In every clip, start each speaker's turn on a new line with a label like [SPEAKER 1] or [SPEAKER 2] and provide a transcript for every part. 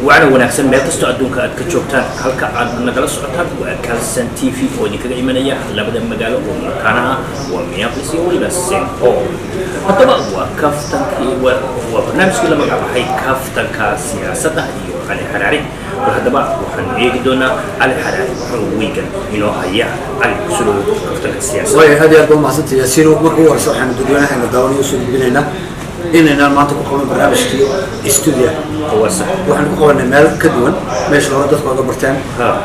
[SPEAKER 1] وعلى ونحسن ما تستعدون كجوبتان هل كعاد نقل سعتان وكالسن تي في وديك إيمانية لابد مجاله ومكانها وميابلسي ولا سينبول طبعا وكفتن وبرنامج كل ما قام هي كفتن كسياسة على حراري وهذا بقى وحن يجدونا على حراري ويجن إنه هي على سلوك كفتن السياسة.
[SPEAKER 2] وهي هذه أقوم حسنت يسيروا مركوا سبحان الدنيا هنا داوني وسود بيننا إننا ما تقوم برنامج كي استوديو
[SPEAKER 1] هو صح
[SPEAKER 2] وحن قونا مال كدون ماشي لو ردت قوة برتان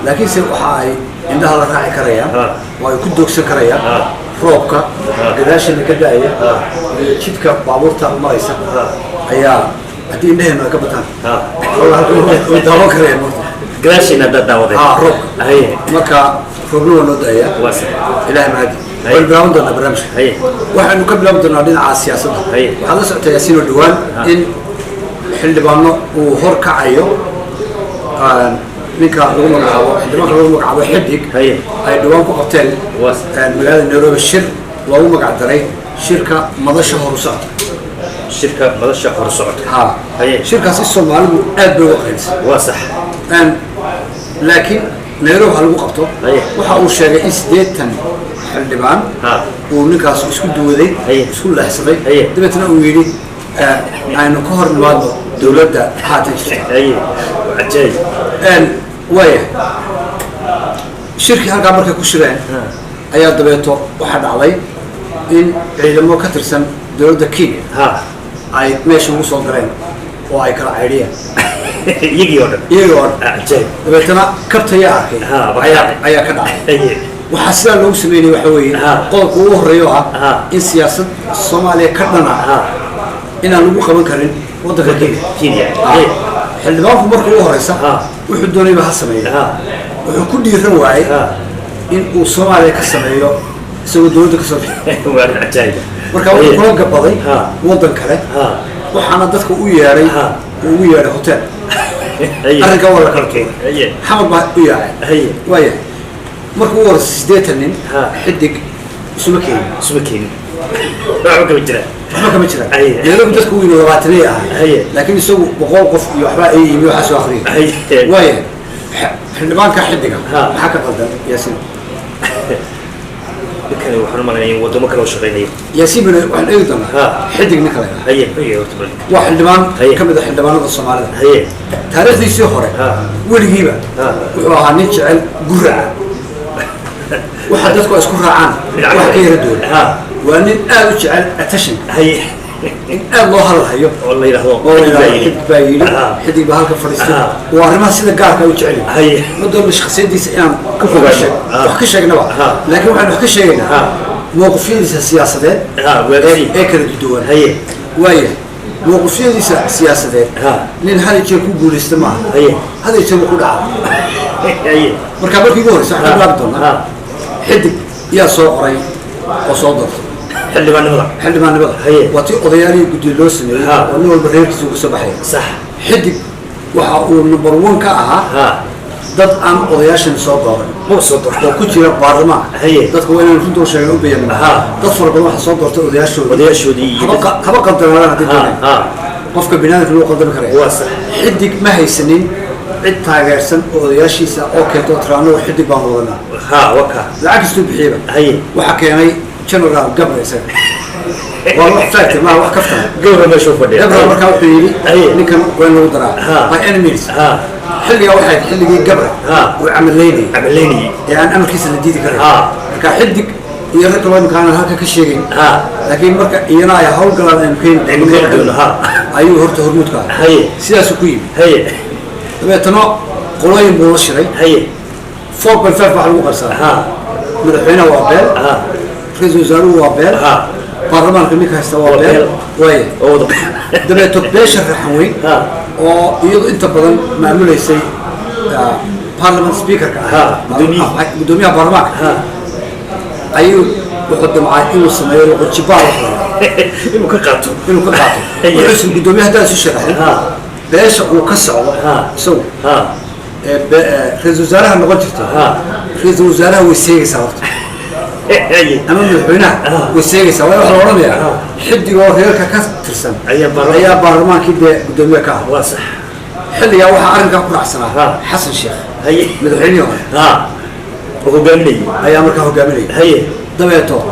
[SPEAKER 2] لكن سير وحاي عندها الله راعي كريا ويكدوك سكريا روبكا قداش اللي كداية شتك بابورتا مريسا هي هدي إنها ما كبتان والله يداوم كريا
[SPEAKER 1] قداش إنها داوم
[SPEAKER 2] روب
[SPEAKER 1] هي
[SPEAKER 2] مكا فبلو نودايا
[SPEAKER 1] واسع
[SPEAKER 2] إلهي مهدي والبراوند أنا برامج waxaanu ka bilaabi doonaa dhinaca siyaasadda waxaa la socotay Yaasiin Dhawaan in xildhibaano uu hor kacayo ninka lagu magacaabo xildhibaanka lagu magacaabo xidig ay dhawaan ku qabteen magaalada Nairobi shir lagu magac daray shirka madasha horusocod shirkaasi Soomaalidu aad bay u aqoonsan
[SPEAKER 1] waa sax
[SPEAKER 2] laakiin Nairobi hal lagu qabto waxa uu sheegay in 80 xildhibaan uu ninkaas isku duwaday isku laxsaday dibadna uu yiri aynu ka hor nimaadno dawladda haatan way shirki halka markay ku shireen ayaa dabeeto waxa dhacday in ciidamo ka tirsan dawladda Kenya ay meesha ugu soo galeen oo ay kala cayriyeen iyagoo dabeetana kabtaya arkay ayaa ka dhacay waxaa sidaa loogu sameeyay waxa weeye qodobka ugu horeeyo in siyaasad Soomaaliya ka dhana inaan lagu qaban karin waddanka Kenya xildhibaanku markii ugu horeysa wuxuu doonay ha sameeyo wuxuu ku dhiiran waayay in uu Soomaaliya ka sameeyo isagoo dawladda ka soo bixiyay marka uu kula gabaday waddan kale waxaana dadka u yeeray hotel arrinka wala kala keenay xamad baa u yaacay waaya markuu war 80 nin xidig isuma keenin waxba kama jira iyadoo dadku uu yiri 20 laakiin isagu 100 qof iyo waxba ay yimi waxa soo akhriyay waaya xildhibaanka xidiga waxa ka qaldan Yaasiin
[SPEAKER 1] كان وحنا ما يعني ودوما كانوا شغالين
[SPEAKER 2] ياسين بن وحنا أيضا حدق نكلا
[SPEAKER 1] هي
[SPEAKER 2] واحد دمان كم ده حدمان الصومال
[SPEAKER 1] هي
[SPEAKER 2] تاريخ ذي سهرة والجيبة وعني جعل جرعة واحد يذكر أسكر عن واحد يردون وأني أنا جعل أتشن
[SPEAKER 1] هي
[SPEAKER 2] الله هلا
[SPEAKER 1] والله يرحمه
[SPEAKER 2] حد بايلي حد بهالك فلسطين وارما سيدا قارك وجعلي
[SPEAKER 1] هي
[SPEAKER 2] مدام الشخصية دي سيام كفوا بشك وحكي شيء نوع لكن واحد حكي شيء موقفين السياسة اكل الدول
[SPEAKER 1] هي
[SPEAKER 2] ويا موقفين السياسة لين هذا يجيكوا يقول استماع هذا يجيكوا كل عام
[SPEAKER 1] هي
[SPEAKER 2] مركبك يقول صح بلابتون حد يا صقري وصادر حلبان نبض واتي قضياني قد اللوسني وانه البرنامج سوق صباحي
[SPEAKER 1] صح
[SPEAKER 2] حدق وحاول نمبر 1 كاها dad aan odayaashan soo dooran oo ku jira baarlamaanka dadku waa inay runta sheegaan u beeyaan dad fara badan waxa soo doortay odayaashoodii haba qaldanaadaan hadii doonaan qofka binaadamka loo qaldami karay waa sax xidig ma haysanin cid taageersan odayaashiisa oo keento tiraano xidig baan wadanaa waka lacag istu bixiiba waxa keenay general gabriel والله فاكر ما هو كفتنا
[SPEAKER 1] قبل ما يشوف الدنيا
[SPEAKER 2] قبل ما كان فيه اللي كان وين هو درا باي انميز حلي واحد حلي قبل وعمل ليني يعني انا كيس الجديد كره كحدك يرك لو كان هكا كشيء لكن مركا ينا يا هول قال يمكن ايوه هرت هرمود كان هي سياسه كوي هي تبعتنا قلوين بوشري هي فوق بالفعل على الوقصه مدحينا وابل رئيس وزراء وابل برلمان كميك هستوى وين دبلت بيش الرحوي ويض أنت بدل معمول يسي برلمان سبيكر بدونيا برلمان أيو وقدم عائلة السماير وقتشبار
[SPEAKER 1] إنه كقاطو
[SPEAKER 2] وحسن بدونيا هذا الشرح بيش وكسر سو رئيس وزراء ما قلت رئيس وزراء ويسير صارت أنا من هنا والسيرة سواء ولا رمية حد يروح هيك كثرسن أي برلمان كده قدامي كه
[SPEAKER 1] واضح
[SPEAKER 2] حلي أو حارن كم كل عسنا حسن الشيخ
[SPEAKER 1] هي
[SPEAKER 2] مدحيني
[SPEAKER 1] وهو جاملي
[SPEAKER 2] أيام مركه جاملي
[SPEAKER 1] هي
[SPEAKER 2] دبيته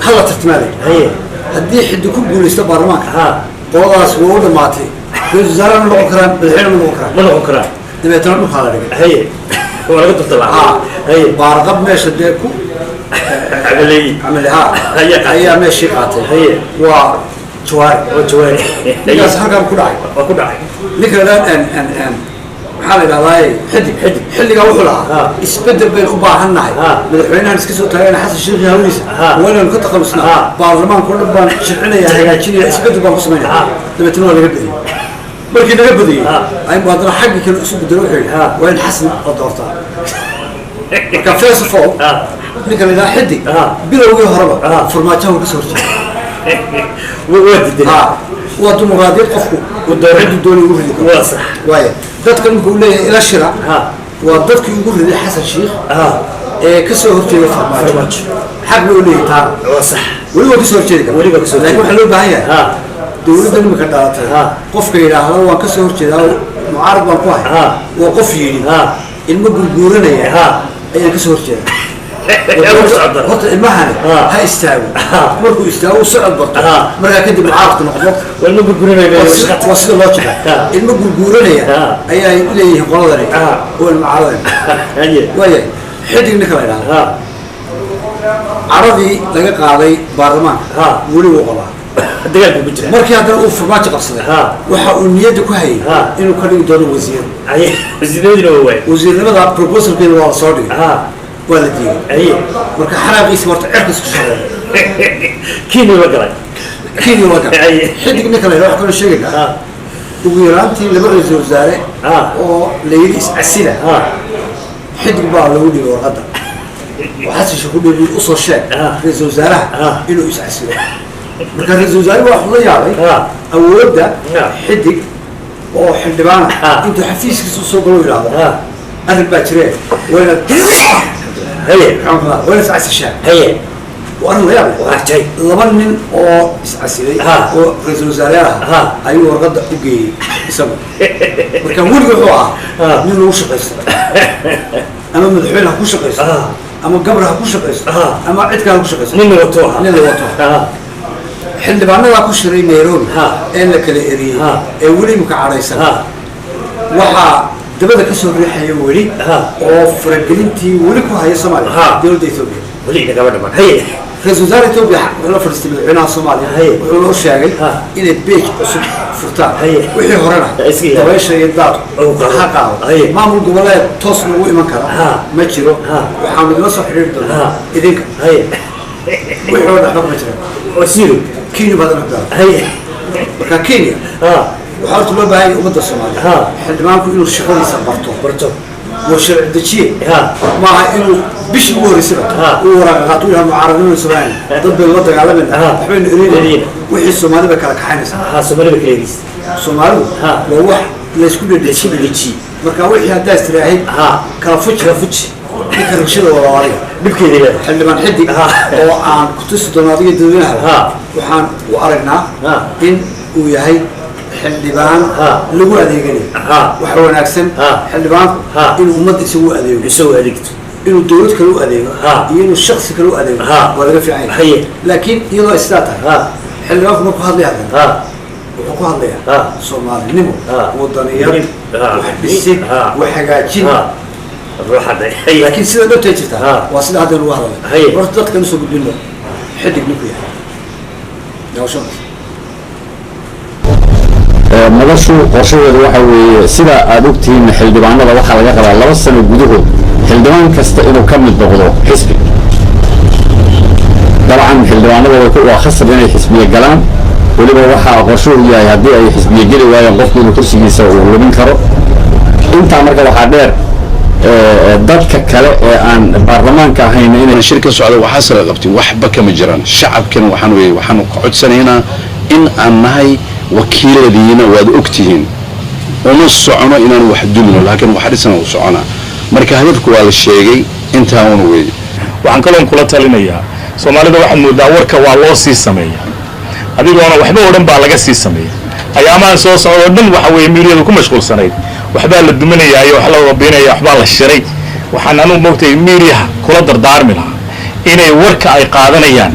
[SPEAKER 2] هلا تتمالي
[SPEAKER 1] هي
[SPEAKER 2] هدي حد كل جول يستبر معك والله سووا ماتي الزرع من الأكرام بالحين من الأكرام دبيته من خالد
[SPEAKER 1] هي هو لقد طلع
[SPEAKER 2] هي بارقب ماشي ديكو عملي هي ماشي قاتل
[SPEAKER 1] هي
[SPEAKER 2] وجواري الناس هرقم كل عاي ذكر الآن أن حالي لهاي حدي قاوحوا لها اسبدل بين أباها النهي مدحوينها نسكسوا تغيينا حسن الشيخ هاويسة وانا نكت خلصنا بارلمان كل بان شرعنا يا هيجاتشيني اسبدل بان خصمينها دبتنوها لقبدي markii naga badiyay ay muwaadin xaqi kale isu bedelo waa in xasan oo doorta marka first of all ninka la xiddi bilowgii horeba farmaajo ka soo horjeeday waa dimuqraadiyad qofku oo dowladdu doonay ugu riday waa sax waay dadka uu leeyahay ila shira waa dadkii ugu riday xasan sheekh ee ka soo horjeeday farmaajo xaq uu leeyahay taa waa sax waliba ka soo horjeeday laakiin waxa loo baahan yahay دولة المكان دارتها قف كيلا هذا وانكسر كذا معارض بانكوه وقف يجي المقبول جورنا يا أي كسر كذا هذا المهنة هاي استوى مركو استوى صعد برضه مرة كده معارض نقطة والمقبول جورنا وصل الله كذا المقبول جورنا يا أي اللي يقولون هو المعارض ويا حد النكرة عربي لقى قاضي برلمان ولي وقلا markii hadda uu farmaajo qabsaday waxa uu niyada ku hayay inuu ka dhigi doono wasiirnimada proposalkeeda waa soo dhigay waa la diiday marka xaraaqiisa marta cirkas ku shaqeeyo kiini la galay xidig ninka la wax kale sheegay ugu yaraantii laba ra'iisul wasaare oo la yiri is-asila xidig baa lagu dhigay warqadda waxa si ku dhigay u soo sheeg ra'iisul wasaaraha inuu is-asilo marka ra'iisul wasaare waxa la yaabay awoodda xidig oo xildhibaan inta xafiiskiisa soo galo yiraahdo arrin baa jireen wayna wayna is-asishaa وأنا لا يعرف وحشي لما من أو إسعسيري أو رئيس الوزراء أيوة ورقد أوجي يسمى وكان مولي هو من وش قيس أما مدحوين هكوش قيس أما قبر هكوش قيس أما عدك هكوش قيس من الوطوها حل بعنا هكوش ري ميرون إن لك الإري ولي مكعريسا وحا دبنا كسر ريحة يوري أو فرقلنتي ولكو هاي سمالي دول ديثوبيا ولي ده قبل ما هي رئيس وزراء إثيوبيا ولا فلسطين العناصر الصومالية هي ولا شاغل إن البيت فرتان وحي هرنا دويش يدار حقا ما مو قبلاء توصل وإما كلا ما تشيرو وحامد نصح حرير دول إذنك هي وحي هرنا حق ما تشيرو وسيرو كينيا بعد نقدر هي وكا كينيا وحاولت الله بهاي أمد الصومالية حد ما نقول إنه الشغل يسبرتو وشرع دشيء ما إنه بيش هو رسالة ورقاتوها معارضين سبعين ضد الوضع على من حبين إرينا وحي الصومالي بكرك حانس الصومالي بكريس الصومالي وهو ليش كل دشيء مركا وحي هذا استراحي كرفتش يكرشيل ولا واري بكذي حل من حدي وعن كتوس دونادية دونها وحن وأرجنا إن وياهي حلبان لجوا أديجني وحونا أكسن حلبان إنه مد يسوي أديكت إنه الدولة كلو أديجه إنه الشخص كلو أديجه ولا في عين لكن يلا استاتا حلبان كم قهر لي هذا وقهر لي صومالي نمو وطنية وحبسي وحاجاتين الروح هذا لكن سيدا ده تيجتا واصل هذا الواحد ورثت كانوا سوق الدنيا حد يبنيكوا يا وشون
[SPEAKER 3] noloshu qorshadeedu waxa weeye sida aad ogtihiin xildhibaanada waxa laga qabaa 2 sano gudahood xildhibaan kasta inuu ka mid noqdo xisbi dabcan xildhibaanada waa khasab inay xisbiga galaan waliba waxa qorshuhu yahay haddii ay xisbiga geli waayaan qofku inuu kursigiisa uu lumin karo intaa marka waxaa dheer dadka kale ee aan baarlamaanka ahayn inay
[SPEAKER 4] shirka socdo waxa sala qabtay waxba kama jiraan shacabkan waxaan ka codsanaynaa in aan nahay wakiiladiina waad ogtihiin uma socono inaan wax dulno laakiin waxa dhisan u socona marka hadafku waa la sheegay inta aan weey
[SPEAKER 5] waxaan kaloon kula talinayaa Soomaalida waxa moodaa warka waa loo sii sameeyaa adigoona waxba oo dhan baa laga sii sameeyaa ayaamaan soo socdo dhan waxa weeye miiriyadu ku mashquulsanayd waxbaa la duminayaayo wax la wabinaya waxbaa la shiray waxaan anugu moogtay miiriyaha kula dardaarmi lahaa inay warka ay qaadanayaan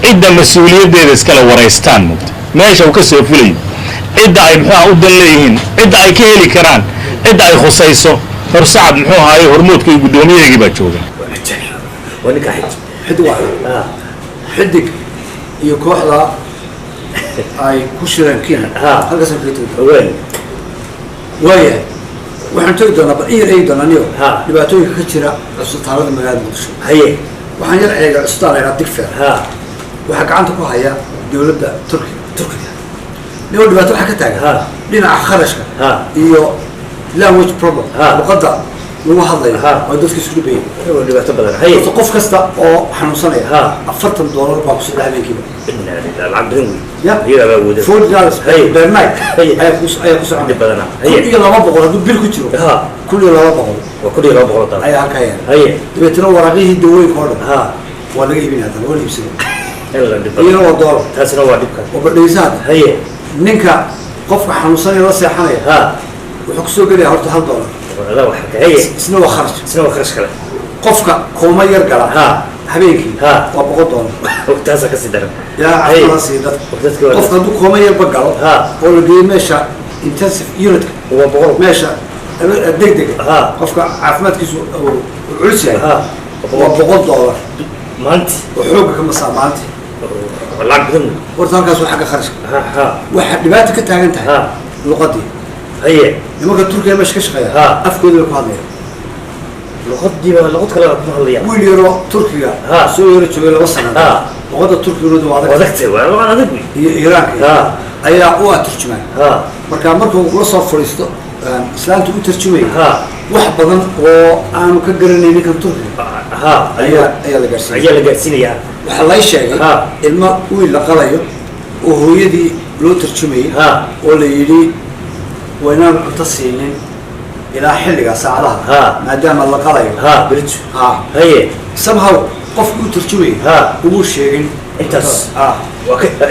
[SPEAKER 5] cidda mas-uuliyaddeeda iskala waraystaan moogta meesha uu ka soo fulayo cidda ay muxuuha u dan leeyihiin cidda ay ka heli karaan cidda ay khusayso horsacad muxuu ahaaye hormoodka iyo guddoomiyaheegii baa jooga
[SPEAKER 2] xidig iyo kooxda ay ku shireen Kenya halkaas ay tageen waayahay waxaan tagi doonaa bal eegi doonaa niyo dhibaatooyinka ka jira cusbitaalada magaalada Muqdisho waxaan yar eegay cusbitaal ay Digfaar waxa gacanta ku haya dawladda Turkiga niyo dhibaato waxa ka taagan dhinaca kharashka iyo language problem luqadda lagu hadlayo oo dadka isku dhibayeen dhibaato badan qof kasta oo xanuunsanaya $40 baa ku soo dhacaykiiba lacag $40 per night ayaa ku soo badana iyo 200 haduu bil ku jiro kulli 200 ayaa halka yahay dabeetana waraaqihii dawooyinka oo dhan waa laga iibinaya waa la iibsado iyo waa dolar taasina waa dhibka oo badhaysaad ninka qofka xanuunsanaya la seexanaya wuxuu ku soo gelaya horta $1 isna waa kharash kale qofka kooma yar gala habeenkii waa $100 taas ka sii daran yaa ayasi dadka qofka hadduu kooma yar bagalo oo la geeyo meesha intensive unit waa $100 meesha degdeg qofka caafimaadkiisu culus yahay waa $100 maanta wuxuu ka masaa maanta lacag badan warta halkaas waxa ka kharash waxa dhibaato ka taagan tahay luqadii nimanka Turkiga meesha ka shaqeeya afkooda ku hadlaya luqad kale ku hadlaya wiil yaro Turkiga soo yaro joogay 2 sano luqadda Turkiga waa adag iyo Iiraan ayaa u tarjumaan marka uu la soo fariisto islaantu u tarjumay wax badan oo aanu ka garanaynin kan Turkiga ayaa la gaarsiinaya waxa la sheegay ilma wiil la qalayo oo hooyadii loo tarjumay oo la yiri وينام تصينين إلى حلقة ساعتها ما دام الله قليل بريتش هي somehow قف ترجمي هو شيء انتس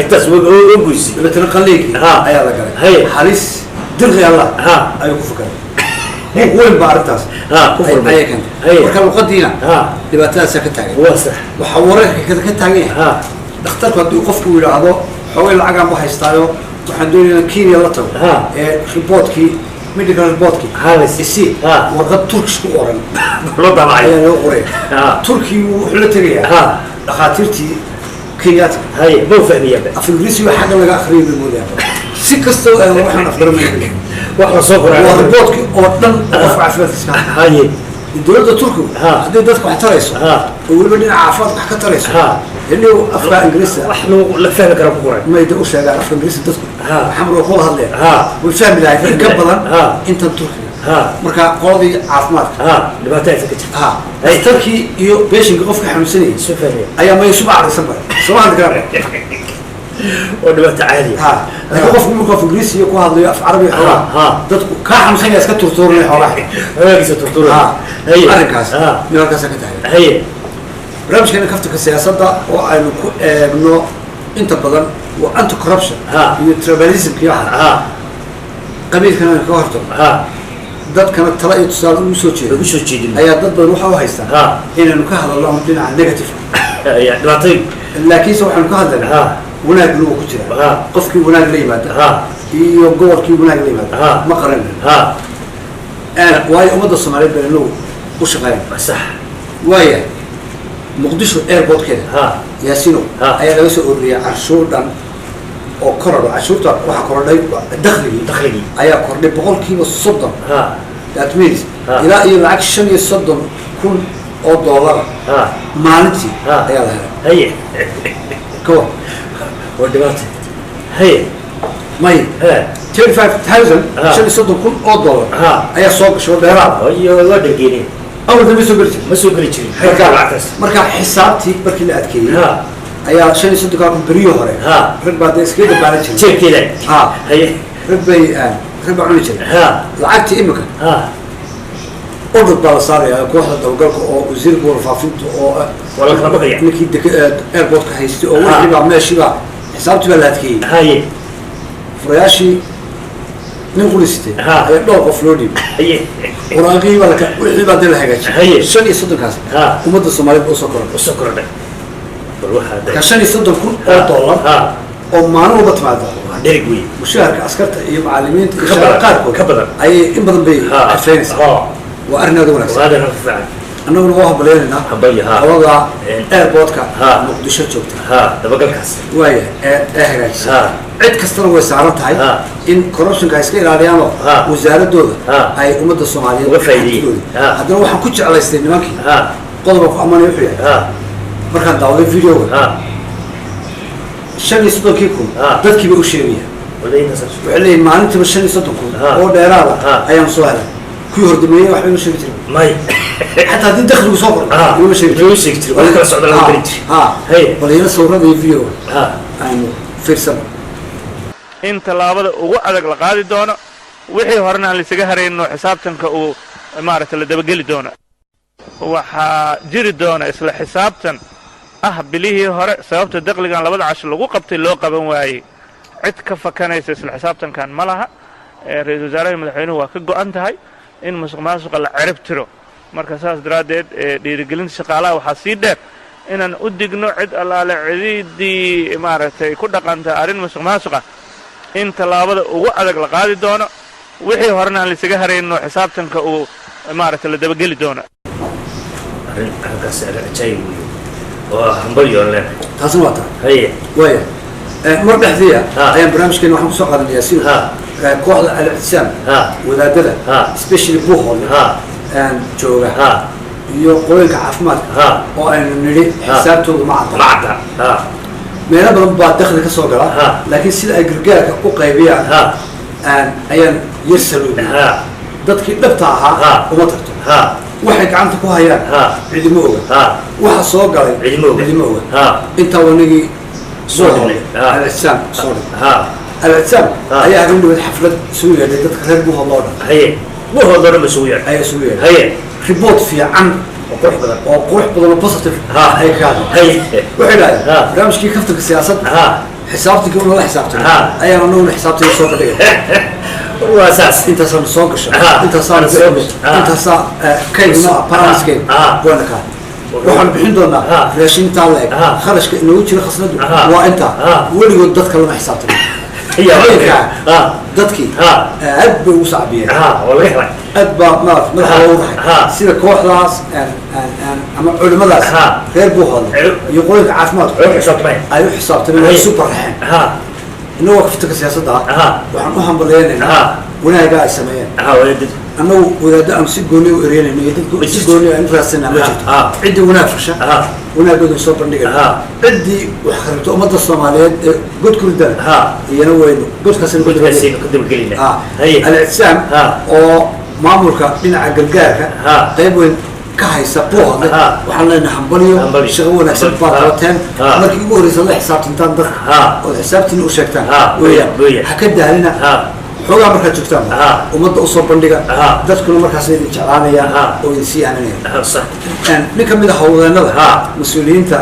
[SPEAKER 2] انتس وقوسي بتنقليك أيا الله قليل هي حارس درغي الله أيو كفكر وين بارتاس أيا كان وكان مقدينا لبتاع سكتاعي واسع وحورك كذا كتاعي اخترت ودي قف ويلا هذا حول العجم بحيستايو وحدوني كينيا لطو ريبورتكي ميديكال ريبورتكي هذا السي وقد تركش قرن رد معي انا قري تركي وحلتريا دخاترتي كينيات هاي مو فهميه في انجليزي حاجه لغا اخرين بالموضوع سكستو waxaan afgaranaynaa waxa soo qoray ribootkii oo dhan qof caafimaadkiisa haaye dawladda Turkiga hadii dadku wax tarayso oo waliba dhinaca caafimaadka wax ka tarayso inuu afka ingiriisi wax la fahmi karo ku qoray ma ida u sheegaa afka ingiriisi dadku xamar oo kula hadlay way fahmi lahayd ka badan inta Turkiga marka qoladii caafimaadka dhibaataysa ka jirta ay Turkiga iyo beeshinka qofka xanuunsanay soo fahmay ayaa ma yusba arsan baa Soomaali gaar ودبت عالية أقف منك في إنجليزي يكون هذا في عربي حلا تدك كاحم سنة اسكت ترتورني حلا هي كيس ترتورني هي أركاس يركاس كده هي رمش كنا كفتك السياسة ده وإنه أنت بدل وأنت كوربشن يتربليزم كياها قبيل كنا كهرتم ضد كانت تلاقي تصار وسوتشي هي ضد بروحه وهيستان هنا نكهل الله مدينا عن نيجاتيف يعني لطيف لكن سوى حنكهل wanaag loo ku jira qofkii wanaag la yimaada iyo gobolkii wanaag la yimaada ma qaran waayo umada Soomaaliyeed baa loo u shaqeeyay sax waayo Muqdisho airport keeda yaasino ayaa laga soo ururiyay canshuur dhan oo koror canshuurta waxa korodhay dakhliga ayaa kordhay 30% that means ilaa iyo lacag 35,000 oo dollar maalintii ayaa la helay كو ودبات هي ماي 35,000 شل صدق كل $1 أي سوق شو دهراب أيوة ودقيني أول ذي مسوقرتي مركا حسابتي بركي أتكي أي شل صدق كم بريو هراء ربع ديسكي دبارة شيء كذا هي ربع عني شيء لعبتي إمك أول دبارة صار يا كوحدة دوقك أو وزير بورفافينتو أو ولا كنا بقى يعني كيد إيربورت كهيستي أو اللي بعمل شيء بقى حسابتي ولا هتكي هاي furayaashii nin qulisitay ayaa dhowr qof loo dhiibay quraaqii baa wixii baa dee la hagaajiyay 35 kaas ummadda Soomaaliyeed usoo kordhay ka 35 kun oo dollar oo maalin walba timaada dherig weyn mushaharka askarta iyo macallimiinta iyo shaqaalaha ka badan ay in badan bay afeenaysaa waa arrinada wanaagsan annaguna waa habaleynaa hawada airportka muqdisho joogta dabagalkaas waaya ee hagaajisa cid kastana way saaran tahay in corruptionka ay iska ilaaliyaan wasaaradooda ay ummadda Soomaaliyeed uga faa'iideeyaan haddana waxaan ku jeclaystay nimankii qodobka ku ammaanay wuxuu yahay markaan daawaday videoga 35 kun dadkii bay u sheegayaan waxay leeyihiin maalintiiba 35 kun oo dheeraada ayaan soo helay kuwii hordameeyey waxba ma sheegi jirin may حتى هذه دخلوا صفر ولا شيء ولا كلا سعودة ولا كريج ولا ينسوا هذا الفيديو يعني في السماء
[SPEAKER 6] انت لابد وعدك لقادي دونا وحي هرنا اللي سجهري انه حسابتن كأو إمارة اللي دبقلي دونا وحجري دونا اسلا حسابتن بليه هر سببت الدخل كان لابد عشان لو قبت اللو قبل واي عد كفا كان يسلا حسابتن كان ملها رئيس وزراء المدحين هو كجو انت هاي in musuqmaasuqa la cirib tiro marka saas daraadeed dhiirigelinta shaqaalaha waxaa sii dheer inaan u digno cid allaale cididii maaragtay ku dhaqanta arrin musuqmaasuqa in tallaabada ugu adag la qaadi doono wixii horena aan laisaga harayno xisaabtanka uu maaragtay la dabageli doono
[SPEAKER 1] arrin halkaas ajaayib oo hambalyo leh
[SPEAKER 2] taasna waa tahay waaya mar dhexdiya ayaan barnaamijkeena waxaan kusoo qaadanayaa si kooxda al-ictisaam wadaadada especially buuhood jooga iyo qoyinka caafimaadka oo aynu nidhi xisaabtooda ma cadda meelo badan baa dakhli ka soo gala laakiin sida ay gargaarka u qaybiyaan ayaan yar saluudin dadkii dhabta ahaa uma tagto waxay gacanta ku hayaan cidimo oga waxa soo galay cidimo oga intaa wanagii al-ictisaam al-ictisaam ayaa habeen dhaweed xaflad isugu yeedhay dadka reer buuhood loo dhan buuhood loo dhan ba isugu yeedhay ayaa isugu yeedhay report fiican oo qurux badan oo positive ay ka hadlay waxay dhahdeen barnaamijkii kaftanka siyaasadda xisaabtii gabadha la xisaabtay ayaan anaguna xisaabtay soo badhigay waa saas intaasaan soo gashay intaasaa kaydna paraliskeed waana kaa waxaan bixin doonaa raashintaa la eg kharashka inoogu jira khasnadu waa intaa weligood dadka lama xisaabtay dadkii aad bay ugu sacbiyeen aad baa madaxa loogu raxay sida kooxdaas ama culimadaas reer buuhood iyo qoyinka caafimaadku ay u xisaabtameen ay isu baraxeen inagoo kaftanka siyaasadda waxaan u hambaleynaynaa wanaaga ay sameeyeen annagu wadaaddo aan si gooni u ereynayno iyo dadku si gooni aan u raadsanaa ma jirto ciddii wanaag fasha wanaagooda soo bandhigayna ciddii wax kharibto ummadda Soomaaliyeed ee god ku ridana iyana weynu godkaasina ku dabagelina al-ictisaam oo maamulka dhinaca gargaarka qayb weyn ka haysa buuhood waxaan leenahay hambaliyo shaqo wanaagsan baa qabateen markii ugu horreysay la xisaabtantaan dadka oo xisaabtiin u sheegtaan weeyaan ha ka daalina xogaa markaad joogtaan ummadda usoo bandhiga dadkuna markaas idin jeclaanayaan oo idin sii aananayaan nin ka mid ah howlwadeennada mas-uuliyiinta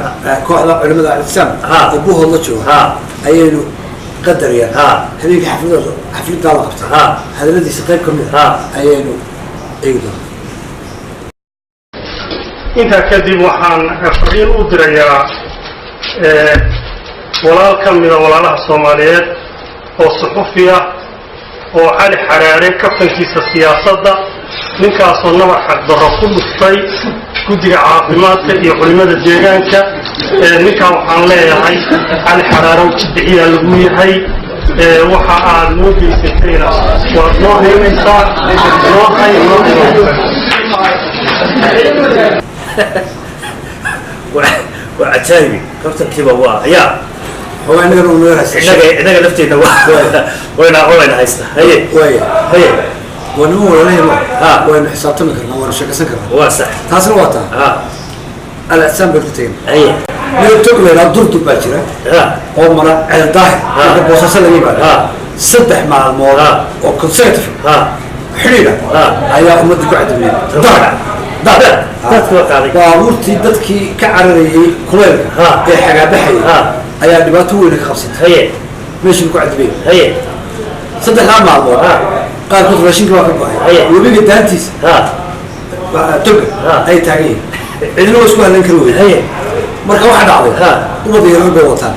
[SPEAKER 2] kooxda culimada al-ictisaam oo buuhood la jooga ayaynu qadarayaan habeenkii xafladdaa la qabtay hadaladiisa qayb ka mid ayaynu eegi doonaa
[SPEAKER 7] intaa kadib waxaan fariin u dirayaa walaal ka mida walaalaha Soomaaliyeed oo suxufi ah oo cali xaraare kaftankiisa siyaasadda ninkaasoo nabar xaqdarro ku dhuftay guddiga caafimaadka iyo culimada deegaanka ninkaa waxaan leeyahay cali xaraare jidiciyaa lagu yahay waxa aad noo geysatayna waad noo haynaysaa noo hay
[SPEAKER 1] وعتايبي كابتن كيبا وا يا
[SPEAKER 2] هو أنا قالوا نورا
[SPEAKER 1] إنك لفتينا وين هايسنا هي
[SPEAKER 2] ونمو ولا ما وين حسابتنا كنا وين شكل سكر
[SPEAKER 1] واسع
[SPEAKER 2] تاسن واتا الأجسام بكتين
[SPEAKER 1] هي
[SPEAKER 2] من تقول لا دورت باكرة أو مرة على الظاهر بوساس اللي يبغى صدح مع الموضوع وكونسيرتيف حليلة أيها أمد قاعد منين ضاع baabuurtii dadkii ka cararayay kuleelka ee xagaabaxay ayaa dhibaato weyn ka qabsatay meeshii ku cadbay صدق لا معه قال كنت راشين كوا كباي وبيجي دانتيس تبقى أي تعيين إنه اسمه لنكروي مركب واحد عظيم وبضي يربي وطن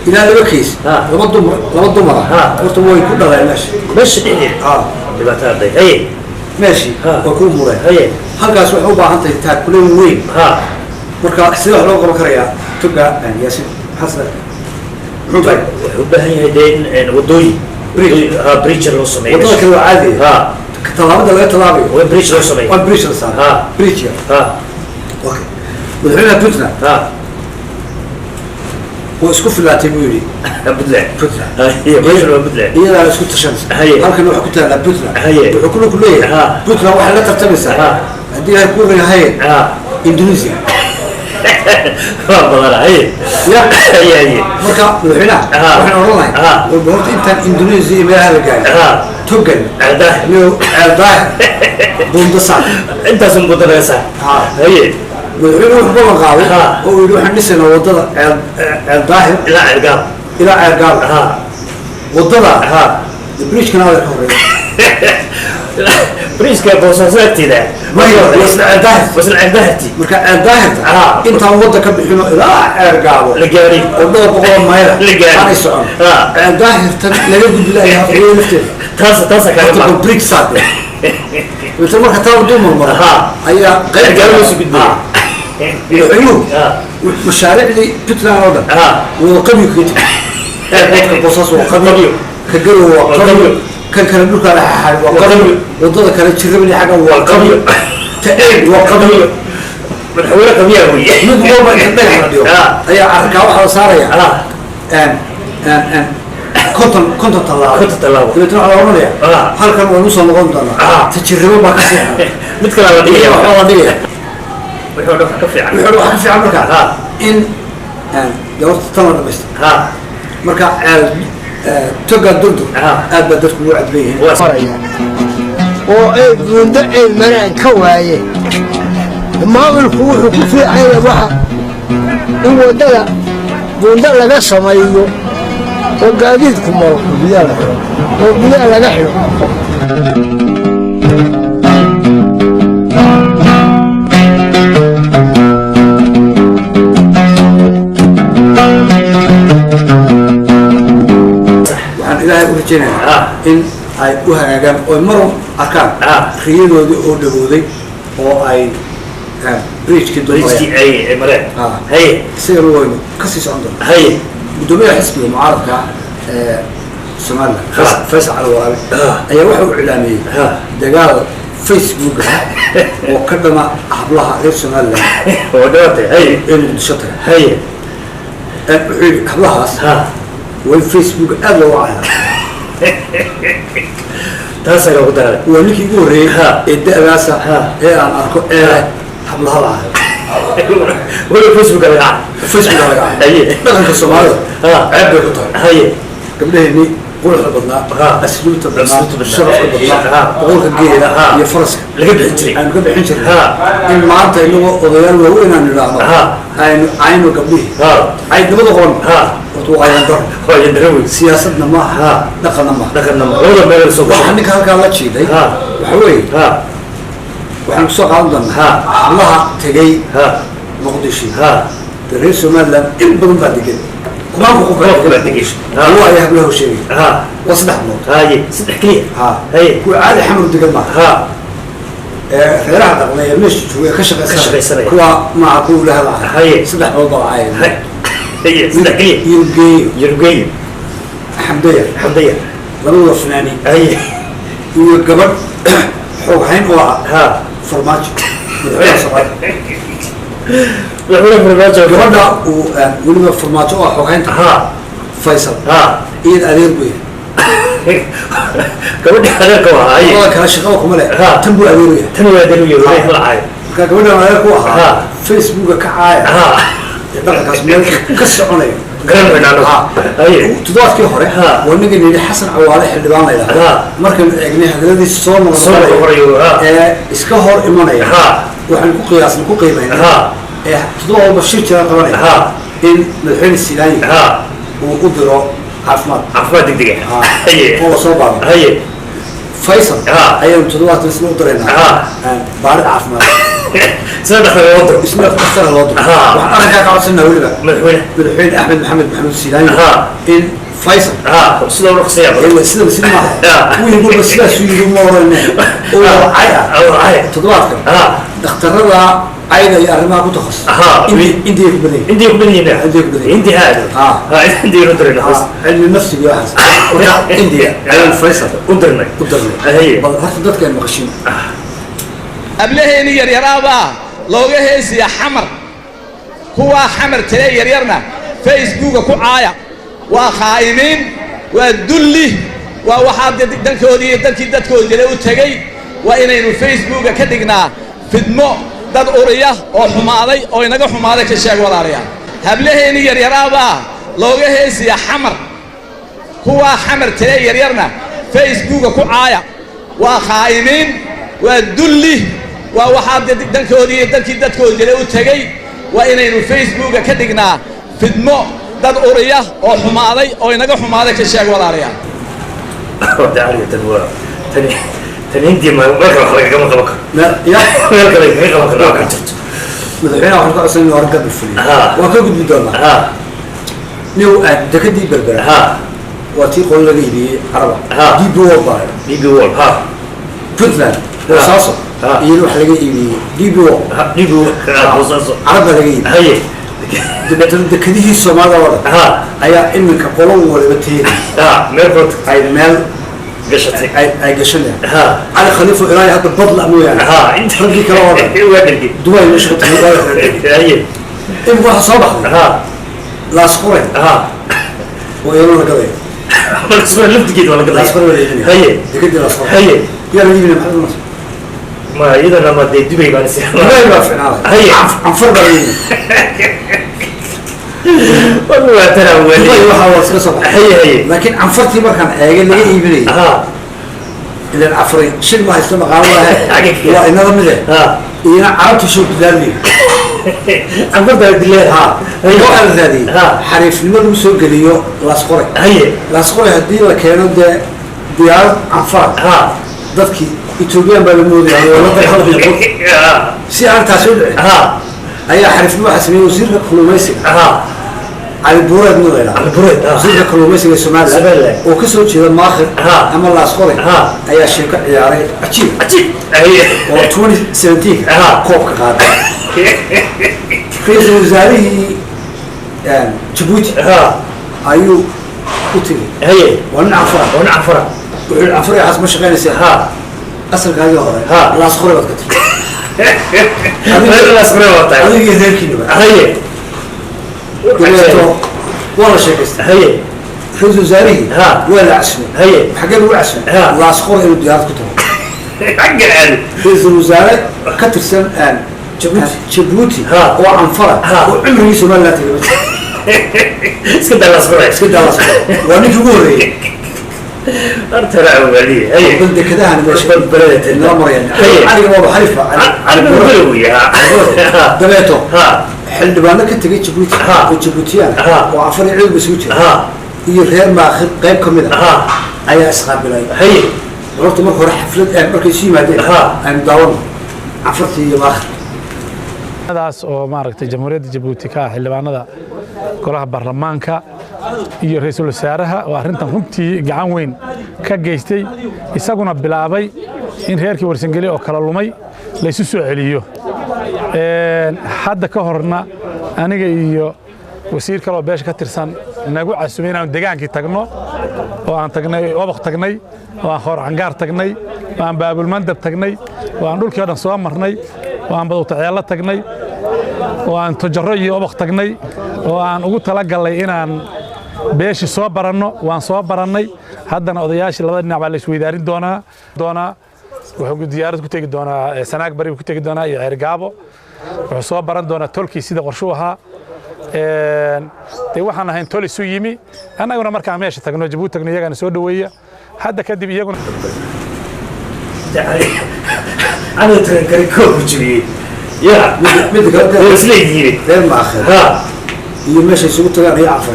[SPEAKER 2] إلى الوكيس لبض مرة قلت هو يكون لا ماشي
[SPEAKER 1] بس يبقى تاردي
[SPEAKER 2] ماشي وكون مرة هل قاس وحوبة أنت تاكلين وين مركب سلاح لو قبل كريا تبقى يعني ياسين حسن
[SPEAKER 1] حبها هي دين ودوي بريتش لو سمعت
[SPEAKER 2] وضع كانوا عادي طلابة لا طلابة
[SPEAKER 1] وبريتش لو سمعت
[SPEAKER 2] والبريتش صار بريتش اوكي بدنا بتنا واسكف لا تبيني
[SPEAKER 1] بدلا هي بريتش ولا بدلا
[SPEAKER 2] هي لا اسكت شمس هل كانوا حكوا لا بتنا
[SPEAKER 1] هي
[SPEAKER 2] كله كليه بتنا واحد لا ترتمسها دي هيكون هي اندونيسيا
[SPEAKER 1] والله هي هي
[SPEAKER 2] مركا مدحنا waxaan oranahay warbaahinta intaan Indonesia meelaha la gaaray togan aldah bundasa
[SPEAKER 1] intaas muddaraysa haye
[SPEAKER 2] wuxuu balan qaaday oo uu waxaan dhisana wadada aldah ila algaab wadada bridge kana la horeeyay
[SPEAKER 1] بريش كبوساساتي ده
[SPEAKER 2] ما هي وصل عندهتي مركا عندهتي انت وضك بخينو الى ارغابو
[SPEAKER 1] لجاري
[SPEAKER 2] ودو بقول ما
[SPEAKER 1] لجاري
[SPEAKER 2] انا سؤال عندهتي لا يجب لا يا نفتي
[SPEAKER 1] تاس كان
[SPEAKER 2] بريك صاد انت ما كتاو دوم المره هي غير قالوا سبيد ايوه مشاريع اللي بتلا هذا وقبل كده بوساس وقبل كجرو وقبل كان يقول كان حال وقبل وضد كان يشربني حاجه وقبل تأيد وقبل
[SPEAKER 1] من حوله كبير ويا
[SPEAKER 2] من يوم ما يحب الحديو هي عركه واحده صار يا ان كنت طلع قلت له على ورنيا هل كان ونوصل نقول دنا تجربه ما كسيها
[SPEAKER 1] مثل على دي
[SPEAKER 2] والله دي
[SPEAKER 1] وحده كفي عن
[SPEAKER 2] وحده كفي عن مركا ان دورت تمر بس مركا تقدر أبدت موعد به
[SPEAKER 8] ومن دعي المنان كوايه ما الكوح في عين واحد هو ده بوندر لغا سمايو وقاعديدكم مر بيا لغا خير
[SPEAKER 2] إلهي ورجينا إن أي وهاجم ومرهم أكان خيروا دي أو دبودي أو أي بريتش كده
[SPEAKER 1] بريتش أي مرة هي
[SPEAKER 2] سيروا كسيس عندهم
[SPEAKER 1] هي
[SPEAKER 2] بدوبيا حسب المعارضة سمعنا فيصل على الوالد أي واحد إعلامي دجال فيسبوك وكلنا حبلها غير سمعنا
[SPEAKER 1] ودوته هي
[SPEAKER 2] الشطر
[SPEAKER 1] هي
[SPEAKER 2] حبلها والفيسبوك أغلى وعلى
[SPEAKER 1] تاسع لو قدرت
[SPEAKER 2] ونيكي يقولي إدى راسا إيه أنا أركو إيه حبلها لها
[SPEAKER 1] ولا فيسبوك على
[SPEAKER 2] فيسبوك على
[SPEAKER 1] هي
[SPEAKER 2] دخل في الصومال عيب بقطع
[SPEAKER 1] هي
[SPEAKER 2] قبل هني قول حبضنا أسلوب تبنا الشرف تبنا قول الجيلة يا فرس
[SPEAKER 1] لقبل حنشري
[SPEAKER 2] أنا قبل حنشري إن ما أنت إنه أضيال وهو إن أنا عينه قبله عين نبض غرم وتو عين در
[SPEAKER 1] هو يدروي
[SPEAKER 2] سياستنا ما دخلنا ما
[SPEAKER 1] والله ما يرسل
[SPEAKER 2] وحنك هالك شيء ده وحوي وحنك سوق عندنا الله تجي مقدشي الرئيس مالنا إن بدون بعد كده ما هو
[SPEAKER 1] بعد كده
[SPEAKER 2] هو يهب له شيء وصدح موت
[SPEAKER 1] هاي صدح كليه
[SPEAKER 2] هي وعاد حمر دقل ما غير هذا ولا مش شو كشف
[SPEAKER 1] سري
[SPEAKER 2] هو معقول هذا
[SPEAKER 1] هي
[SPEAKER 2] صدح موضوع عين
[SPEAKER 1] هي صدح كليه يرقي حمدية
[SPEAKER 2] ضرورة فناني
[SPEAKER 1] هي
[SPEAKER 2] وقبل حوق حين فرماج gabadha weliba farmaajo oo xogeynta faysal iyad adeer buy
[SPEAKER 1] gabadha adeerka waa
[SPEAKER 2] ay kala shaqo kuma leh tan buu adeeraya
[SPEAKER 1] tan waa adeeraya marka
[SPEAKER 2] gabadha adeerku ahaa Facebook ka caaya dhaqankaas meel ka soconay
[SPEAKER 1] garan weynaano
[SPEAKER 2] toddobaadkii hore waa ninka yidhi xasan cawaale xildhibaan la yidhaahdo markaynu eegnay hadaladiisa soo noqonayo ee iska hor imanaya waxaan ku qiimaynaa تضرب بشير كذا طبعا إن مدحين السيلاني ودرو عفمات
[SPEAKER 1] دقيقة
[SPEAKER 2] هو صوبان
[SPEAKER 1] هي
[SPEAKER 2] فيصل أيام تدوات اسمه درينا بارد عفمات
[SPEAKER 1] سنة دخل الوضع
[SPEAKER 2] اسمه دخل الوضع وأنا كان قاعد سنة ولا بالحين أحمد محمد السيلاني إن فيصل
[SPEAKER 1] سنة رخصية
[SPEAKER 2] إلا سنة هو يقول بس لا شو يقول ما ورا هو عيا تدوات اخترنا عيدا يا أرما كتخص عندي
[SPEAKER 1] عندي هذا عندي ندرنا
[SPEAKER 2] علم النفس يا حسن عندي علم فيصل
[SPEAKER 1] ندرنا
[SPEAKER 2] هي هذا كان مغشين
[SPEAKER 9] قبله إني يرابا لوجه هسي حمر هو حمر تلاقي يرنا فيسبوك كعاية وخائنين ودلي وواحد دنكودي دنكودي لو تجي وإنه فيسبوك كدقنا في دمو dad uriya oo xumaaday oo inaga xumaaday ka sheeg walaalayaal hablaheeni yaryaraaba looga heesiya xamar kuwa xamar tire yaryarna Facebook ku caaya waa khaaimiin waa dulli waa waxa dankoodii dadkoodii u tagay waa inaynu Facebook ka dhignaa fidmo dad uriya oo xumaaday oo inaga xumaaday ka sheeg walaalayaal
[SPEAKER 1] تنهندي ما بكره كم قبك
[SPEAKER 2] لا يا
[SPEAKER 1] مدحين
[SPEAKER 2] waxaan ka codsan inuu argab fulin waa ka gudbi doonaa niw dekadii berbera waa tii qol laga iibiyey caraba DB World Puntland wasaaso iyo wax laga iibiyey DB World
[SPEAKER 1] wasaaso
[SPEAKER 2] caraba laga iibiyey dekadihii Soomaalida ayaa iminka qolo waliba teeday meel قشتي أي قشنا على خليفة إلهي هذا بطلع مو يعني أنت رجلي كلا واحد دواي مش قطعي هي إبغى صباح لا سكورين ويلا قضي
[SPEAKER 1] ما سكور لفت كده ولا قضي
[SPEAKER 2] لا سكور
[SPEAKER 1] هي
[SPEAKER 2] دكتي لا سكور
[SPEAKER 1] هي
[SPEAKER 2] يلا نجيب محل مصر
[SPEAKER 1] ما إذا لما دبي بان سير
[SPEAKER 2] دبي ما في هي عن فرق
[SPEAKER 1] والله ترى
[SPEAKER 2] والله وحاول صباح هي لكن عن فرتي ما كان حاجة اللي يبني إذا العفري شل ما يسمى قالوا وإن هذا مذا إذا عرفت شو بدالي
[SPEAKER 1] عن فرتي بدالي
[SPEAKER 2] هو على ذلك حريف لما نسوق اليوم لاسقوري لاسقوري هدي وكانوا ده ديار عن فرق ضدك إثيوبيا بالموضوع ولا تحرق الحب سيارة تسود هي حرف ما حسمي وزير كلوميسي على البورد نويلا
[SPEAKER 1] على البورد
[SPEAKER 2] وزير كلوميسي الصومالي وكسر شيء الماخر أما الله أسقوري هي شركة عياري عجيب
[SPEAKER 1] هي
[SPEAKER 2] و 2017 كوب كهذا في وزاري جيبوتي أيو كتير هي ونعفرة والعفرة حسب مشغلة سيها أصل كذا هو الله أسقوري بتكتر
[SPEAKER 1] هذا الأسبوع وطيب
[SPEAKER 2] هذا يهدر كنا
[SPEAKER 1] هي
[SPEAKER 2] والله شكست
[SPEAKER 1] هي
[SPEAKER 2] حوز زاري ولا عسمي
[SPEAKER 1] هي
[SPEAKER 2] حق الوعسمي لا أسخور إنه ديار كتب
[SPEAKER 1] حق العلم
[SPEAKER 2] حوز الوزارة كتر سنة الآن جيبوتي وعنفرة وعمره يسمى لا تجيبوتي
[SPEAKER 1] سكت على الأسبوع
[SPEAKER 2] سكت على الأسبوع وأنا جبوري
[SPEAKER 1] أرتلع وولي هي
[SPEAKER 2] بلد كذا أنا باش بلد النمر يعني علي والله حلفة
[SPEAKER 1] على بلوي
[SPEAKER 2] دبيته حل بالك أنت جيت جيبوتي وجيبوتيان وعفري عيب بسوتي يغير ما أخذ قيب كمدة أي أسقاب بلاي
[SPEAKER 1] هي
[SPEAKER 2] رحت مرة حفلة مركز شيء ما دين أنا داون عفرتي ما أخذ
[SPEAKER 10] هذا أو معركة جمهورية جيبوتي كحلوانada golaha baarlamaanka iyo ra'iisul wasaaraha oo arrintan runtii gacan weyn ka geystay isaguna bilaabay in reerkii warsangeli oo kala lumay la isu soo celiyo hadda ka horna aniga iyo wasiir kale oo beesha ka tirsan nagu casuumay inaan degaankii tagno oo aan tagnay wabaq tagnay oo aan Qoor-Cangaar tagnay oo aan Baabul Mandab tagnay oo aan dhulkii dhan soo marnay oo aan Badowtaceelo tagnay oo aan Tojaro iyo wabaq tagnay oo aan ugu talagalay inaan beeshi soo baranno waan soo barannay haddana odayaashii labada dhinac baa la isweydaarin doonaa wuxuu diyaarad ku tegi doonaa Sanaag bari ku tegi doonaa iyo Ceergaabo wuxuu soo baran doonaa tolkii sida qorshuhu ahaa waxaan ahayn tol isu yimi annaguna markaan meesha tagno Jabuuti tagno iyagana soo dhaweeya hadda kadib iyaguna
[SPEAKER 1] أنا ترى كريكوب جميل يا
[SPEAKER 2] مدك هذا
[SPEAKER 1] وسليجي
[SPEAKER 2] غير ما أخذ يمشي سوق تجار يعفر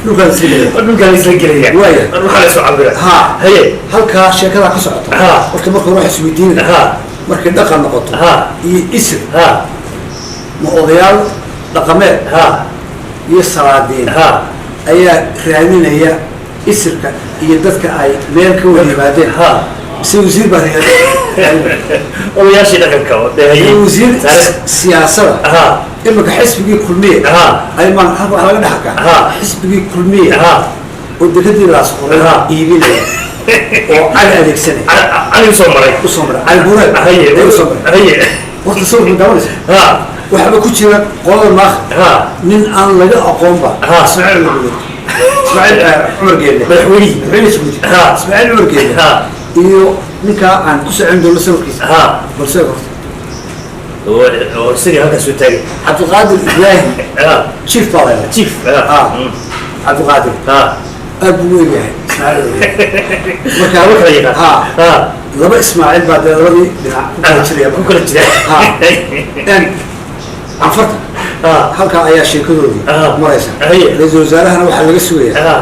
[SPEAKER 2] dhulkaan isla gelaya
[SPEAKER 1] dhulkaan isla gelaya
[SPEAKER 2] waaya
[SPEAKER 1] waxaa la soo cabira
[SPEAKER 2] ha
[SPEAKER 1] haye
[SPEAKER 2] halkaa sheekadaa ka socota horta marka hore wax isweydiinaya markay dhaqan noqoto iyo isir ma odayaal dhaqameed iyo salaadiin ayaa raadinaya isirka iyo dadka ay meel ka wada yimaadeen mise wasiir baa
[SPEAKER 1] odayaashii dhaqanka
[SPEAKER 2] wasiir siyaasada imika xisbigii kulmiye ay maan halka wax laga dhaxalka xisbigii kulmiye oo dekadii laas qoray iibinaya oo cali adeegsanaya
[SPEAKER 1] cali usoo maray
[SPEAKER 2] cali buureed usoo maray horta sawirka daawanaysa waxba ku jira qolada maakha nin aan laga aqoonba ismaaciil cumar geelle madaxweyne ismaaciil cumar geelle iyo ninkaa aan ku socon doono sawirkiisa balse horta
[SPEAKER 1] oo sidii halkaas u taagay
[SPEAKER 2] cabdiqaadir ibraahim chief baa la
[SPEAKER 1] chief
[SPEAKER 2] cabdiqaadir aad buu weyn yahay markaa
[SPEAKER 1] kala yaqaan
[SPEAKER 2] laba ismaaciil baa dee labadii dhinac ku kala jiraya canfarta halkaa ayaa sheekadoodii maraysa ra-iisul wasaarahana waxaa laga sugayaa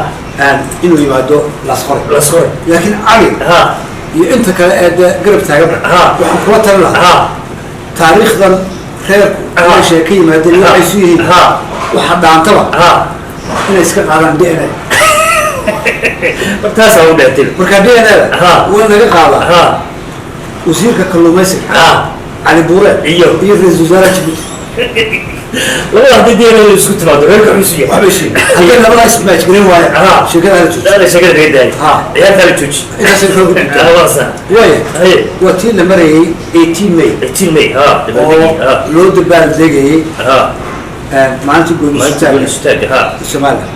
[SPEAKER 2] inuu yimaado lasqore laakiin cali iyo inta kale ee dee garab taagaba waxaan kula talin lahaa taariikhdan reerku meeshay ka yimaadeen waxay isu yihiin waxa dhaantaba inay iska qaadaan d n a
[SPEAKER 1] taasaa u dheertay
[SPEAKER 2] markaa d n a da waa naga qaadaa wasiirka kalluumaysiga cali buure iyo ra-iisul wasaaraha jibuuti
[SPEAKER 1] labada haddii d n a isku timaado reerka xusiya
[SPEAKER 2] waxbay sheegay haddii labadaas maajgelin waaye sheekada la jooji
[SPEAKER 1] sheekada laga daayo ciyaartaa la jooji
[SPEAKER 2] intaasay kala gudbintaa waaya waa tii la marayay 18 May oo loo dabaaldegayay maalintii goonistaagga Soomaaliya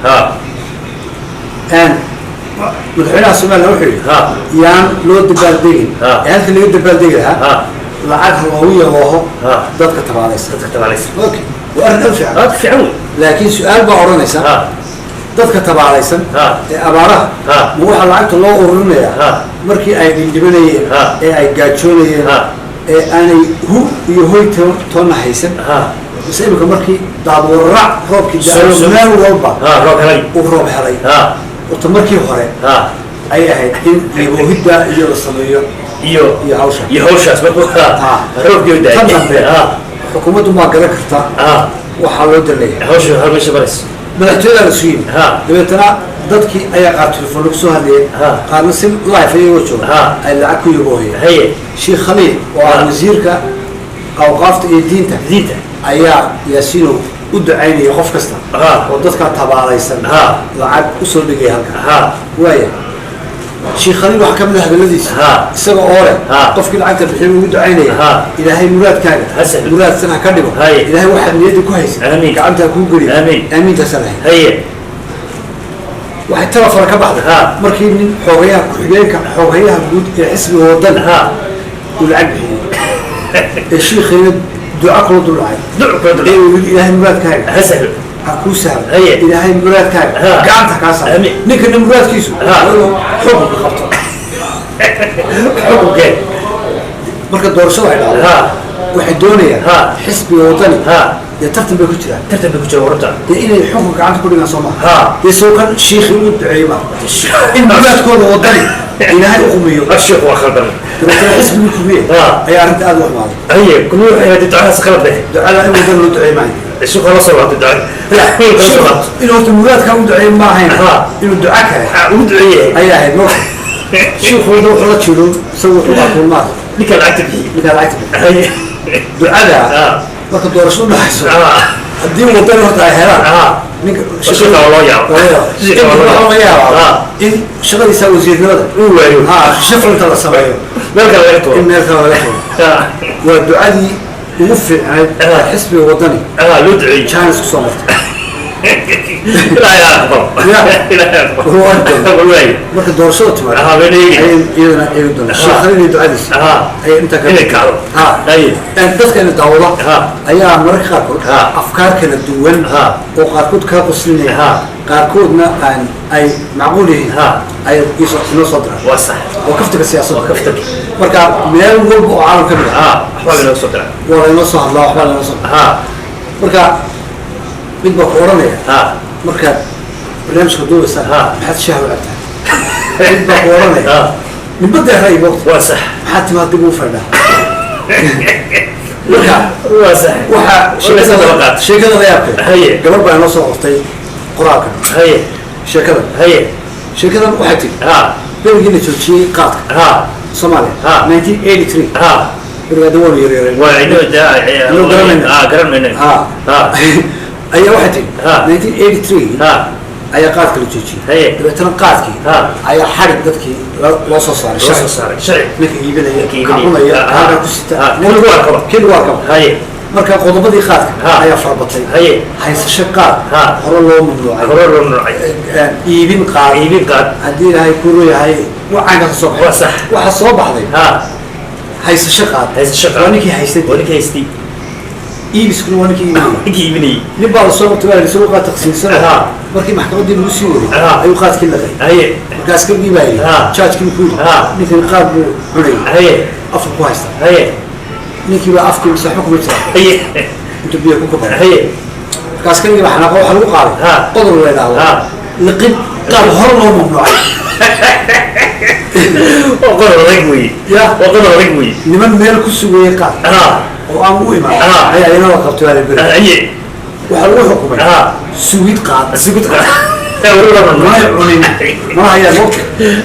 [SPEAKER 2] madaxweynaha Soomaaliya wuxuu yidhi yaan loo dabaaldegin ee halka laga dabaaldegi lahaa lacag loogu yabooho dadka tabaalaysa okay waa arrin aad fiican laakiin su-aal baa odhanaysa dadka tabaalaysan ee abaaraha ma waxaa lacagta loo ururinayaa markii ay dhindhibanayeen ee ay gaajoonayeen ee aanay hu iyo hoy toonna haysan mise imika markii daabuurarac roobkii daao meel walba uu roob helay horta markii hore ay ahayd in yaboohidda iyo la sameeyo iyo hawshaas tan dambe xukuumaddu maa garan kartaa waxaa loo daleeya madaxtooyadaa la sugin dabeetana dadkii ayaa qaar telefoon ku soo hadlayeen qaarna si life ayagoo jooga ay lacag ku yaboohayeen sheekh khaliil oo ah wasiirka awqaafta iyo diinta ayaa yaasiinow u ducaynaya qof kasta oo dadkaa tabaalaysan lacag usoo dhigaya halka waaya sheekh khaliil waxaa ka mid ah hadaladiisa isaga oo leh qofkii lacagta bixiy ugu ducaynaya ilaahay muraadkaaga muraadsan ha ka dhigo ilaahay waxaad niyadda ku haysa gacantaa kuu geliya aamiintaasaa lahayd waxay talafara ka baxday markii nin xoogayaha ku-xigeenka xoogayaha guud ee xisbiga wadan uu lacag bixiyey ee sheekheena duca kula dul dhacay ee uu yidhi ilaahay muraadkaaga hakuu sahlo ilaahay muraadkaaga gacanta kaa saar ninkana muraadkiisu inuu xukunka qabto xukunkeen marka doorashada ay dhacdo waxay doonayaan xisbiga wadani dee tartan bay ku jiraan warta dee inay xukunka gacanta ku dhigaan soo maha dee soo kan shiikhii u duceeyey ma in muraadkooda wadani ilaahay u qumiyo
[SPEAKER 1] sheekh waa khaldan
[SPEAKER 2] dabeetana xisbigii kumiye ayaa arrinta aada u xumaaday
[SPEAKER 1] kulmi waxay haddii ducadaas khalad leh
[SPEAKER 2] ducada in wadan loo duceey maayo
[SPEAKER 1] الشيخ الله صلى الله عليه وسلم
[SPEAKER 2] إنه تمرات كان مدعي ما هنا إنه دعاء
[SPEAKER 1] مدعي
[SPEAKER 2] أيه هاي نور شوف هو ده وحلا تشيلون سووا طبعا كل مرة
[SPEAKER 1] لك العتب
[SPEAKER 2] هي دعاء لكن دور شو ده حسوا الدين وطن وطن هنا
[SPEAKER 1] الشيخ الله يا
[SPEAKER 2] الله يا إن شغل يسوي زي هذا شفر أنت الصبايا
[SPEAKER 1] مالك الله يطول
[SPEAKER 2] مالك الله يطول والدعاء وفق على حسب وطني
[SPEAKER 1] لدعي
[SPEAKER 2] كانس صمت
[SPEAKER 1] لا يا أخبر
[SPEAKER 2] هو أنت مرك دور صوت ما
[SPEAKER 1] بيني
[SPEAKER 2] إذا يدون الشيخ خليني دعادس أي أنت كذا أي أنت كان الدولة أيام مرك خاكل أفكار كانت دوّن وقاركود كاقصني قاركودنا أن أي معقوله أي يصدر
[SPEAKER 1] وصح
[SPEAKER 2] وكفتك السياسة وكفتك مرك من الغرب وعالم كبير
[SPEAKER 1] أحوال يصدر
[SPEAKER 2] ولا ينصح الله أحوال ينصح مرك mid baa ku odhanaya markaad برنامج كدوه سا حد شهوة عبتها بقولنا من بدأ هاي وقت
[SPEAKER 1] واسح
[SPEAKER 2] حتى ما تبغوا فردا
[SPEAKER 1] واسح
[SPEAKER 2] وح شيء كذا غيابك
[SPEAKER 1] هي
[SPEAKER 2] قبل بقى نص وقتي قراءة
[SPEAKER 1] هي
[SPEAKER 2] شيء كذا شيء كذا وحدي بيجينا تشي قاط صومالي 1983 برغدون يريرين
[SPEAKER 1] وعينو دا
[SPEAKER 2] لو
[SPEAKER 1] قرن
[SPEAKER 2] أي واحد 1983 أي قاط كل شيء دبتنا قاطكي أي حرق دتكي لص صار
[SPEAKER 1] شرع
[SPEAKER 2] نك يبين هذا كل واقع marka qodobadii qaadka ayaa farbatay hayse shaqaad hore loo mamnuucay iibin qaad hadii ilaahay ku ruuyahay waxa soo baxday hayse shaqaad wanikii haystay iibisku wanikii iibinay nibaa soo tabaal soo qaad taqsiinsanaa markii maxkamadii lagu sii waday ayuu qaadkii laqay markaas ka giibay judge-kii ku ninkan qaad buu xulay afka ku haysta نيكي وقفت بس حكم هي انت بيها كوكب هي كاسكني بحنا قوة حلو قاري قدر ولا دعوة لقد قال هرلو ممنوع
[SPEAKER 1] وقدر رجوي وقدر رجوي
[SPEAKER 2] لمن مالك السوية قال وأموي ما هي أنا وقفت على البلد
[SPEAKER 1] هي
[SPEAKER 2] وحلو حكم سويت قال ما هي الوقت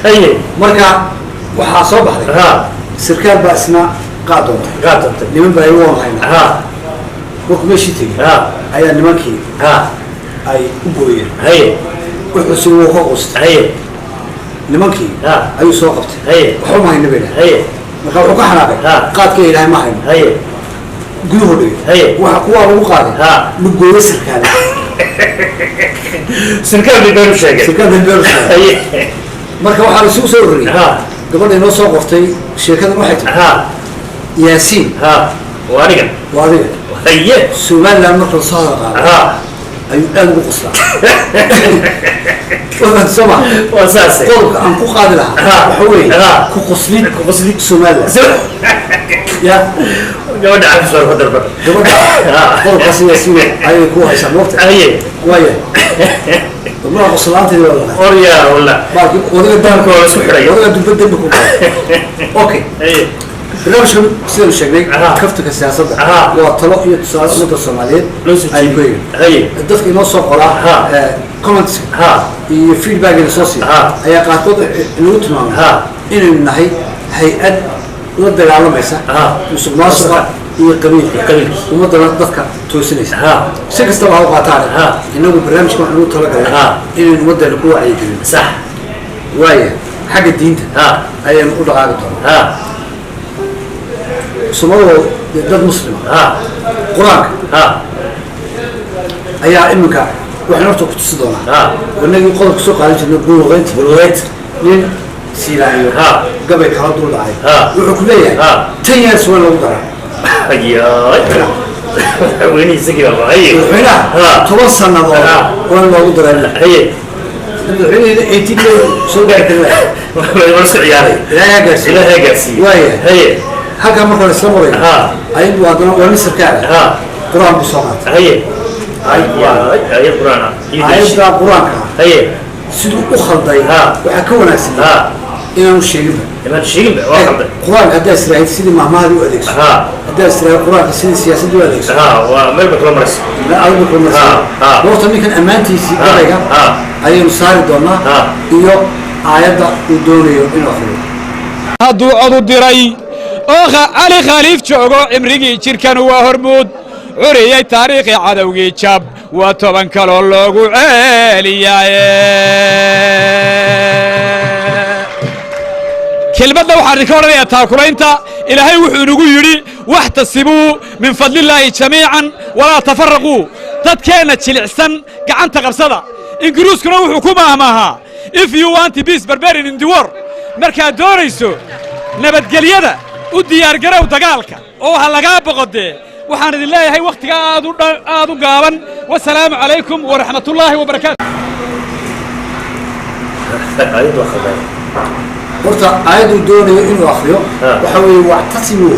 [SPEAKER 1] هي
[SPEAKER 2] مركا وحاصب عليه سركال بأسنا قادمت لمن بايوان هنا وكمشي تيجي أي نمكي أي أبوي وحسوا وخوست نمكي أي سوقت وحوم هاي نبينا مخاف وكحنا قاد كي لا ما هين جهودي وحقوا وقادي نقول سركال
[SPEAKER 1] سركال بيبرو شيء
[SPEAKER 2] مركب واحد سوري قبل إنه سوقفتي شركة واحد ياسين وارجع
[SPEAKER 1] هي
[SPEAKER 2] سؤال لما تصادق أي أنا بقصة ومن سمع
[SPEAKER 1] وأساسي
[SPEAKER 2] قولك أنكو قادرها حوي كقصلي سؤال يا
[SPEAKER 1] جود عارف صار بدر بدر
[SPEAKER 2] جود قولك قصلي ياسين أي كوها يسموت
[SPEAKER 1] أيه
[SPEAKER 2] ويا والله قصلاتي ولا
[SPEAKER 1] أوريا ولا
[SPEAKER 2] باقي وده
[SPEAKER 1] دارك ولا سحرية
[SPEAKER 2] وده دبدب بكم أوكي
[SPEAKER 1] أيه
[SPEAKER 2] برنامج سير شغلي كفتك السياسة وطلق يتصال مدة الصوماليين أي بين الدفق ينص قراء كومنتس فيدباك الأساسي هي قاعدة نوتمان إن النهي هيئة ضد العالم إيسا مسؤول قبيل ومدة الدفق توسنيس سكست الله قاطعنا إنه برنامج كمان طلق إن المدة القوة أي
[SPEAKER 1] صح
[SPEAKER 2] ويا حاجة الدين أي نقول عادة سموه ضد مسلم قرآن أيها إمك وإحنا نرتو كتصدونا والنبي يقول كسوق على جنة بلوغيت من سيلايو قبل كهردو العين وحكمية تنيا سوى الوضع
[SPEAKER 1] وين يسقي بابا
[SPEAKER 2] هنا توصلنا بابا وين الوضع هي الحين ايتي سوق عندنا
[SPEAKER 1] ورسع عيالي لا يقاسي
[SPEAKER 2] هي هكذا مرة الإسلامي أي وادنا ونسر كاره قرآن بصوت
[SPEAKER 1] هي قرآن
[SPEAKER 2] أي قرآن هي سيدو أخلطي وحكونا سيدي إنا مشيقين قرآن هذا إسرائيل سيدي مهمادي وأديكس هذا إسرائيل قرآن سيدي سياسي وأديكس
[SPEAKER 1] وملبك لمرس
[SPEAKER 2] لا ألبك لمرس وقت ميكن أمانتي سيدي أي مساري دونا إيو آيات ودونيو إنو أخلو
[SPEAKER 11] هادو عضو ديري علي خليف جوجو عمريجي شركان وهرمود عريي تاريخي عدوغي جاب وطبعا كالو لوغو عاليا كلمة لو حركونا يا تاكولينتا إلهي وحنوغو يري واحتسبوا من فضل الله جميعا ولا تفرقوا تدكينا تشلعسن قعنت غرصدا إنجروس كنو حكومة ماها if you want peace barbarian in the war مركا دوريسو نبت قليدا وديار قرأوا دقالك أوها لقاب قد وحان الله هاي وقت آدو قابا والسلام عليكم ورحمة الله وبركاته
[SPEAKER 2] horta ayadu doonayo inuu akhriyo waxa weeye wactasimu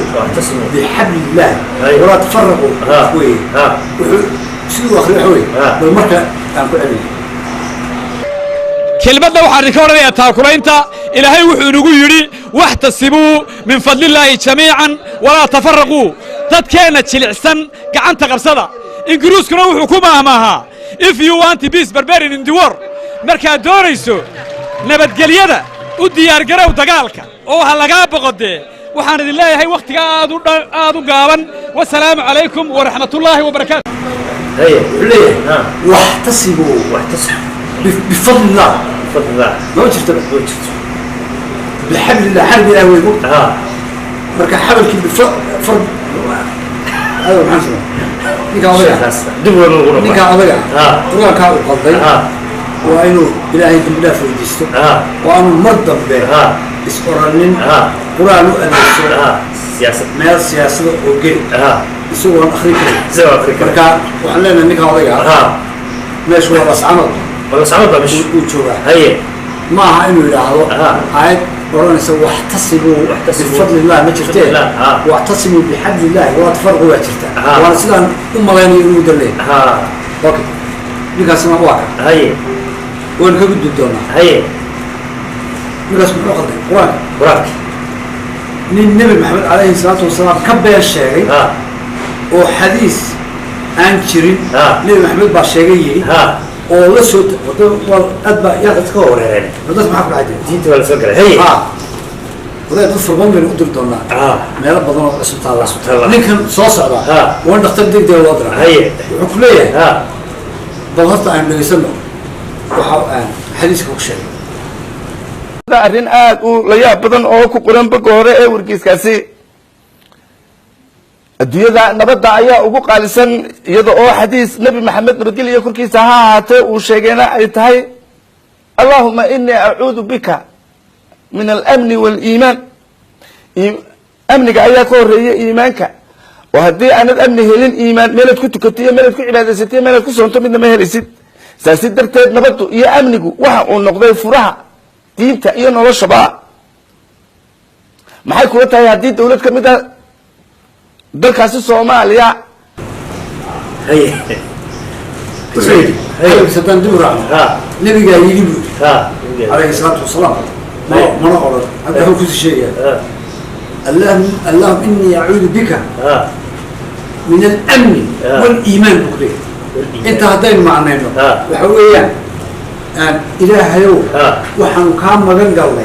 [SPEAKER 2] bixabli illah walaa tafaraqu weye wuxuu siduu akhriyo waxa weeye bal marka aan ku celin
[SPEAKER 11] kelmadda waxaan idinka odhanayaa taakulaynta ilaahay wuxuu inagu yidhi waxtasibuu min fadlillaahi jamiican walaa tafarraquu dadkeenna jilicsan gacanta qabsada ingiriiskuna wuxuu ku maahmaahaa if you want peace barbarian in the war markaad doonayso nabadgelyada u diyaargarow dagaalka oo ha lagaa boqodee waxaan idin leeyahay wakhtiga aad u gaaban wasalaamu calaykum waraxmatullaahi wabarakaatu
[SPEAKER 2] واحتسبوا بفضل الله ما وجدت بحبل الله حبل الله ويقول مركا حبل كي بفرد ايوه محمد نيكا وضيع نيكا وضيع قرآن كاو قضي وانو الهي بالله في وجسته وانو مرضى به اسقرانين قرآن أدرسه سياسة ما سياسة وجد يسوون أخري مركا وحلنا نيكا وضيع ماشي هو بس عمل مش وجوبه هي ما إنه يلاحظوا عاد ورانا سووا واحتسبوا بفضل الله ما شفتين واحتسبوا بحبل الله ولا تفرقوا ولا شفتين وانا سلام الله ينور دليل اوكي نيكا سما واقع هي وين كبد الدونا هي نيكا سما واقع قران النبي محمد عليه الصلاه والسلام كبه الشيء وحديث عن شيرين نبي محمد باشيغي oo la soo wado adba yaa dadka horeeyay dad maxaa ku dhacay diinta wala soo galay hay wada dad furban bay u dirdoonaa meel badan oo isbitaal ninkan soo socda waa dhakhtar degdeg loo diray hay wuxuu ku leeyahay bal horta aan dhageysano waxa aan xadiiska ku sheegay
[SPEAKER 12] arrin aad u la yaab badan oo ku qoran bog hore ee warkiiskaasi adduunyada nabadda ayaa ugu qaalisan iyada oo xadiis nabi maxamed nabadgelyo korkiisa ha ahaatee uu sheegayna ay tahay allahuma inii acuudu bika min alamni waaliimaan amniga ayaa ka horeeya iimaanka oo haddii aanad amni helin iimaan meelaad ku tukatay iyo meelaad ku cibaadaysatay iyo meelaad ku soonto midna ma helaysid saasi darteed nabaddu iyo amnigu waxa uu noqday furaha diinta iyo noloshaba maxay kula tahay haddii dawlad ka mid ah dalkaasi Soomaaliya
[SPEAKER 2] هي سدان دوران نبي جاي يجيب عليه الصلاة والسلام ما نقول هذا هو كل شيء اللهم إني أعوذ بك من الأمن والإيمان بكري أنت هذين معناه وحويا إله يوم وحن كام مجن قوي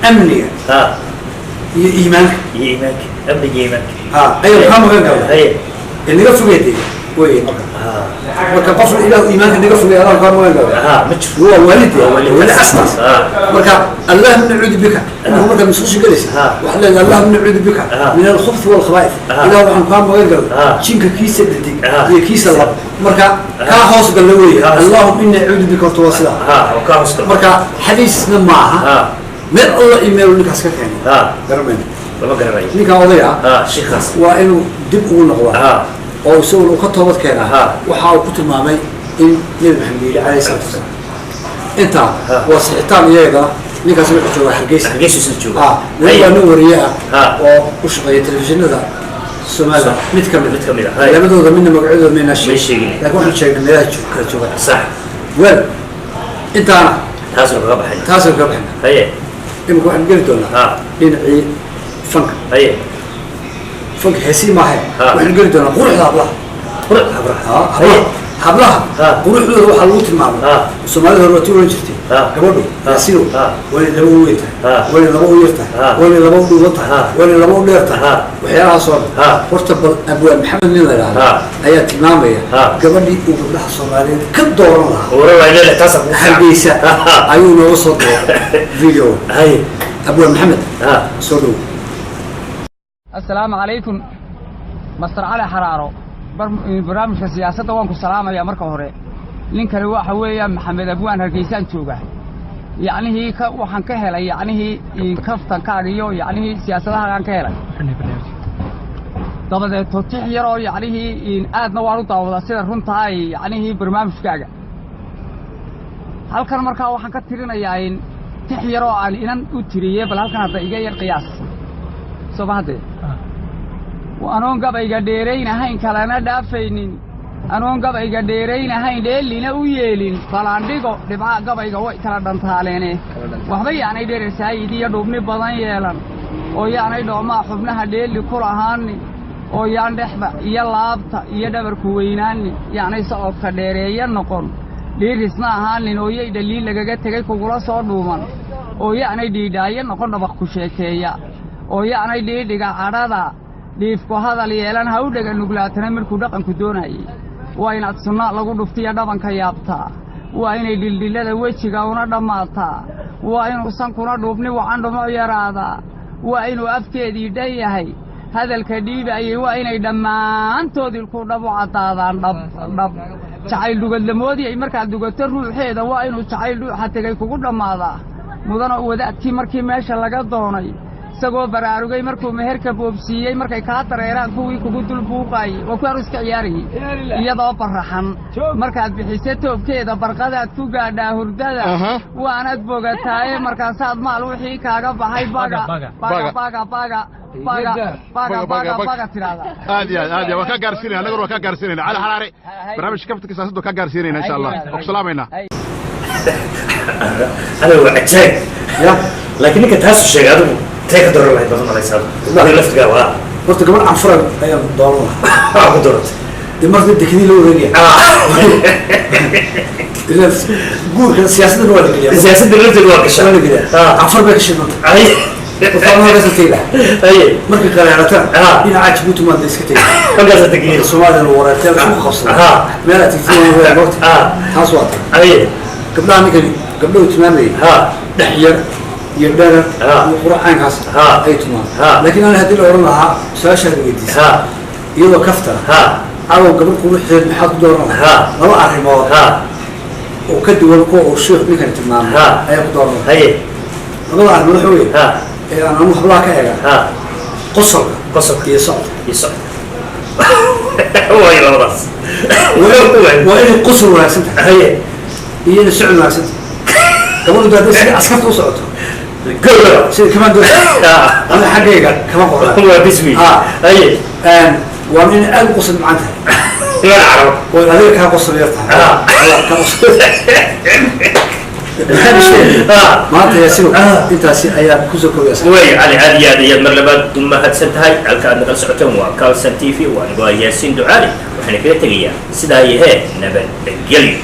[SPEAKER 2] أمني إيمانك أمن إيمانك أيوة كام مجن قوي اللي قفوا بيدي وين وكفر إله إيمانك اللي قفوا بيدي الله كام مجن قوي هو والدي ولا أساس وكا اللهم نعوذ بك إنه مرة مسوش جلس وحنا اللهم نعوذ بك من الخبث والخبائث إله وحن كام مجن قوي شينك كيس الدي هي كيس الله مرة كاهوس قالوي اللهم إني أعوذ بك وتواصل مرة حديثنا معها من الله إيميل لك أسكت يعني درمين لك أضيع شيخاس وإنه دبوا النقوة أو يسوون وكتبت كنا وحاول كتب مامي إن نبي محمد عليه الصلاة والسلام أنت وصحتان يجا لك أسمع شو حقيس يسجوا لما نوريا وش غير التلفزيون هذا سماذا متكمل لما ده منه مقعد من الشيء لكن إحنا شيء من لا تشوف صح وين أنت تاسر قبحنا هي إمكو عن قلتنا لنعي فنك هي فنك حسي ما هي وعن قلتنا قرح هبلها هبلها قرح له روح الوت المعمل الصومالي هو الوتي وين شفتي قبله يسيرو وين لبو ويته وين لبو يرته وين لبو دوته وين لبو ديرته وحياها صور ورتب ابو محمد نيل لا ايات الماميه قبلي وقبلها الصومالي كدورنا ورا لا تصف حبيسه ايوه وصل فيديو هاي ابو محمد صدو
[SPEAKER 13] السلام عليكم مستر علي حرارو برنامج السياسة وانكو السلام يا مركب هوري لين كان waxa weeyaan maxamed abwaan hargeysaan jooga yaani waxaan ka helay yaani kaftan ka ariyo yaani siyaasadaha aan ka helay dabadeed tootiix yar oo yaani aadna waan u daawadaa sida runta ay yaani barnaamijkaaga halkan markaa waxaan ka tirinayaa in tix yar oo aan inan u tiriyay bal halkan hadda iga yar qiyaas soo baahday وأنا قبل قديرين هين كلنا دافين anoon gabayga dheeraynahayn dheelina u yeelin falaandhigo dhibca gabayga way kala dhantaaleene waxba yaanay dheresaayid iyo dhubni badan yeelan oo yaanay dhoomaa xubnaha dheeli ku lahaanin oo yaan dhexda iyo laabta iyo dhabarku weynaanin yaanay socodka dheereeya noqon dhiirisna ahaanin oo yay dhaliil lagaga tegay kugula soo dhuuman oo yaanay dhiidhaayo noqon dhabaq ku sheekeeya oo yaanay dhiidhiga cadhada dhiifku hadal yeelan ha u dhega nuglaatana markuu dhaqanku doonayay waa inaad sunna lagu dhuftiya dhabanka yaabtaa waa inay dhildhillada wejiga una dhammaataa waa inuu sankuna dhuubni wacan dhumo yaraadaa waa inuu afkeedii dhan yahay hadalka dhiibaayay waa inay dhammaantood ilku dhab u caddaadaan dhab jacayl dhugadlamoodii ay markaad dhugato ruuxeeda waa inuu jacayl dhuuxa tegay kugu dhammaadaa mudana wadaadkii markii meesha laga doonay isagoo baraarugay markuu meherka boobsiiyey markay kaa dareeraan kuwii kugu dul buuqaayey waa kuwaanu iska ciyaarayey iyadoo baraxan markaad bixise toobkeeda barqadaad ku gaadhaa hurdada waanaad bogataaye markaasaad maal wixii kaaga baxay baga tidhahdaa
[SPEAKER 14] aad iyo aad waa ka gaarsiinayna annaguna waa ka gaarsiinayna cali xaraare barnaamijka kaftanka siyaasadda ka gaarsiinayna insha allah waa ku salaamaynaa
[SPEAKER 1] أنا وعجاي لكن إنك تحس شيء هذا تيك دور الله يبغى ما يصير ما لفت جوا
[SPEAKER 2] قلت قبل عن فرق أيام دورنا
[SPEAKER 1] قدرت
[SPEAKER 2] دي مرة دكني له رجع قول كان سياسة الوالد كذا
[SPEAKER 1] سياسة الوالد الواقع
[SPEAKER 2] شلون كذا عن فرق بيك شنو أي وطبعا هذا تيلا أي مرة كان على ترى هنا عايش بيتو ما ديس كتير
[SPEAKER 1] كم جالس تقيل
[SPEAKER 2] الصومال الورا تيلا شو خاصة ما لا تكتير هو الوقت هاسوات
[SPEAKER 1] أي
[SPEAKER 2] قبلها نكني قبله تمامي دحير يقدر القرآن هاس أي تمام لكن أنا هدي له ورناها ساشر بيدي يلا كفتة أو قبل كل حد محط دورنا ما أعرف ما وكدوا القوة والشيخ نكني تمام أي دورنا
[SPEAKER 1] أي
[SPEAKER 2] ما أعرف ما حوي أنا مو خلاك أيها قصر يصعد
[SPEAKER 1] هو يلا راس
[SPEAKER 2] وين القصر ولا سنت هي السعودية ولا سنت قبل ده عسكرت وصعدت قبل شيء كمان دوس أنا حقيقة كمان قرأ
[SPEAKER 1] هو باسمي أي
[SPEAKER 2] ومن أنقص معناتها
[SPEAKER 1] لا أعرف
[SPEAKER 2] وهذا كان قصر يرتاح كان قصر ما أنت يا سيو أنت أيام كوزكو يا سيو
[SPEAKER 1] وي علي عادي عادي مرلبات ثم هدسنت هاي الكاد نقل سعتهم وكال سنتيفي وأنا ياسين دعالي وحنا كده تجيا سداي هي نبل الجلي